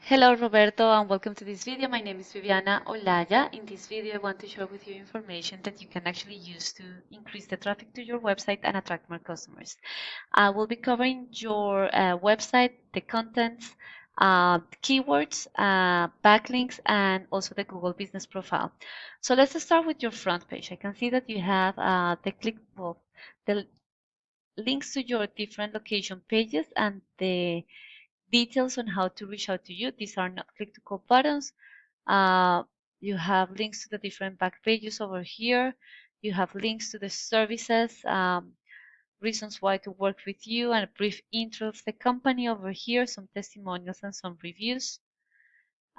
Hello Roberto and welcome to this video. My name is Viviana Olaya. In this video I want to share with you information that you can actually use to increase the traffic to your website and attract more customers. I will be covering your website, the contents, keywords, backlinks, and also the Google Business Profile. So let's start with your front page. I can see that you have the links to your different location pages and the details on how to reach out to you. These are not click to call buttons. You have links to the different back pages over here. You have links to the services, reasons why to work with you, and a brief intro of the company over here, some testimonials and some reviews.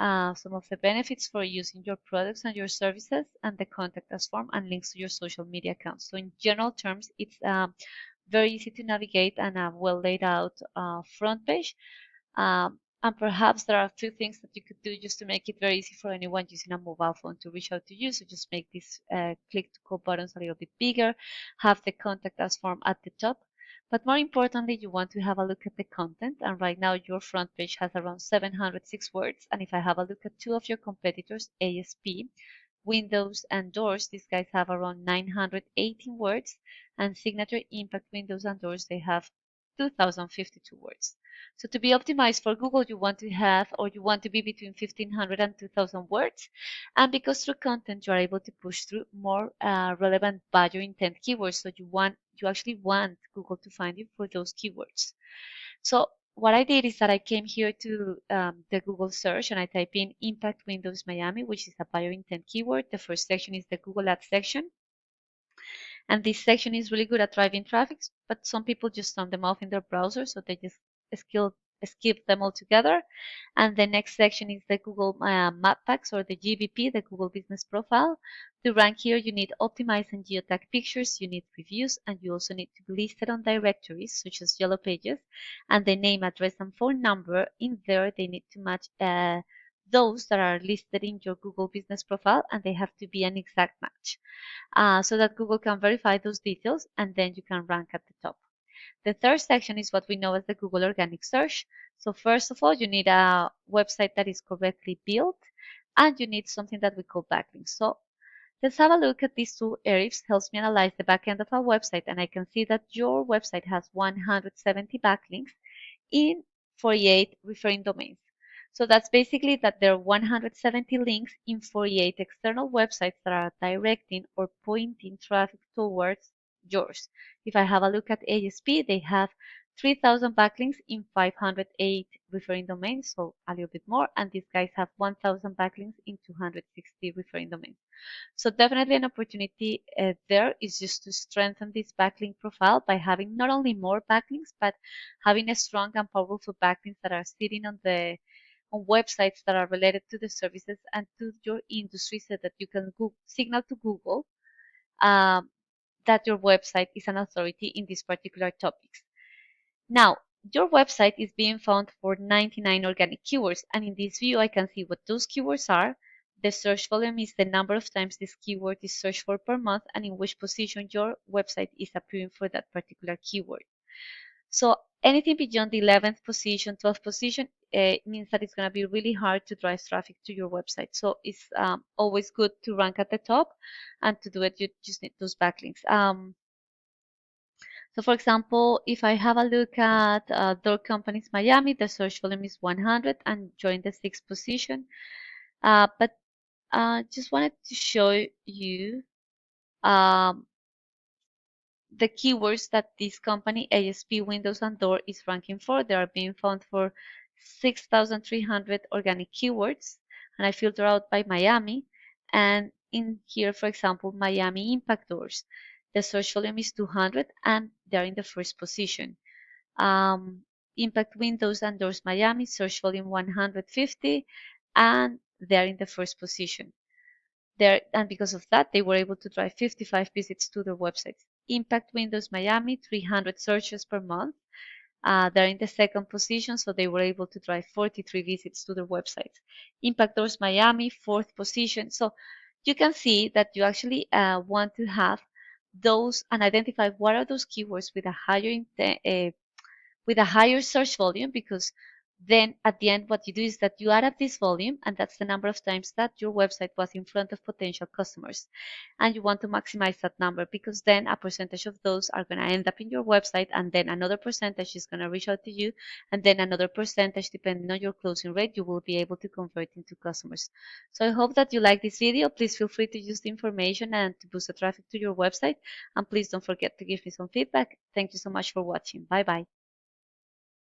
Some of the benefits for using your products and your services, and the contact us form and links to your social media accounts. So in general terms, it's very easy to navigate and a well laid out front page. And perhaps there are a few things that you could do just to make it very easy for anyone using a mobile phone to reach out to you. So just make these click to call buttons a little bit bigger, have the contact us form at the top. But more importantly, you want to have a look at the content. And right now your front page has around 706 words. And if I have a look at two of your competitors, ASP, Windows and Doors, these guys have around 918 words. And Signature, Impact, Windows and Doors, they have 2052 words. So to be optimized for Google, you want to have, or you want to be between 1500 and 2000 words. And because through content, you are able to push through more relevant buyer intent keywords. So you actually want Google to find you for those keywords. So what I did is that I came here to the Google search and I type in Impact Windows Miami, which is a buyer intent keyword. The first section is the Google Ads section. And this section is really good at driving traffic, but some people just turn them off in their browser, so they just skip them altogether. And the next section is the Google Map Packs, or the GBP, the Google Business Profile. To rank here, you need optimized and geotag pictures, you need reviews, and you also need to be listed on directories, such as Yellow Pages. And the name, address, and phone number in there, they need to match those that are listed in your Google Business Profile, and they have to be an exact match. So that Google can verify those details, and then you can rank at the top. The third section is what we know as the Google Organic Search. So first of all, you need a website that is correctly built, and you need something that we call backlinks. So let's have a look at these two areas. Helps me analyze the backend of our website, and I can see that your website has 170 backlinks in 48 referring domains. So that's basically that there are 170 links in 48 external websites that are directing or pointing traffic towards yours. If I have a look at ASP, they have 3,000 backlinks in 508 referring domains, so a little bit more, and these guys have 1,000 backlinks in 260 referring domains. So definitely an opportunity there is just to strengthen this backlink profile by having not only more backlinks, but having a strong and powerful backlinks that are sitting on websites that are related to the services and to your industry, so that you can signal to Google that your website is an authority in these particular topics. Now, your website is being found for 99 organic keywords, and in this view I can see what those keywords are. The search volume is the number of times this keyword is searched for per month, and in which position your website is appearing for that particular keyword. So anything beyond the 11th position, 12th position, means that it's going to be really hard to drive traffic to your website. So it's always good to rank at the top, and to do it, you just need those backlinks. So for example, if I have a look at Door Companies Miami, the search volume is 100 and join the 6th position. But just wanted to show you the keywords that this company, ASP, Windows, and Door, is ranking for. They are being found for 6,300 organic keywords, and I filter out by Miami. And in here, for example, Miami Impact Doors, the search volume is 200, and they're in the first position. Impact Windows and Doors Miami, search volume 150, and they're in the first position. And because of that, they were able to drive 55 visits to their websites. Impact Windows Miami, 300 searches per month. They're in the second position, so they were able to drive 43 visits to their websites. Impact Doors Miami, fourth position. So you can see that you actually want to have those and identify what are those keywords with a higher search volume, because Then at the end, what you do is that you add up this volume, and that's the number of times that your website was in front of potential customers. And you want to maximize that number, because then a percentage of those are going to end up in your website, and then another percentage is going to reach out to you, and then another percentage, depending on your closing rate, you will be able to convert into customers. So I hope that you like this video. Please feel free to use the information and to boost the traffic to your website. And please don't forget to give me some feedback. Thank you so much for watching. Bye bye.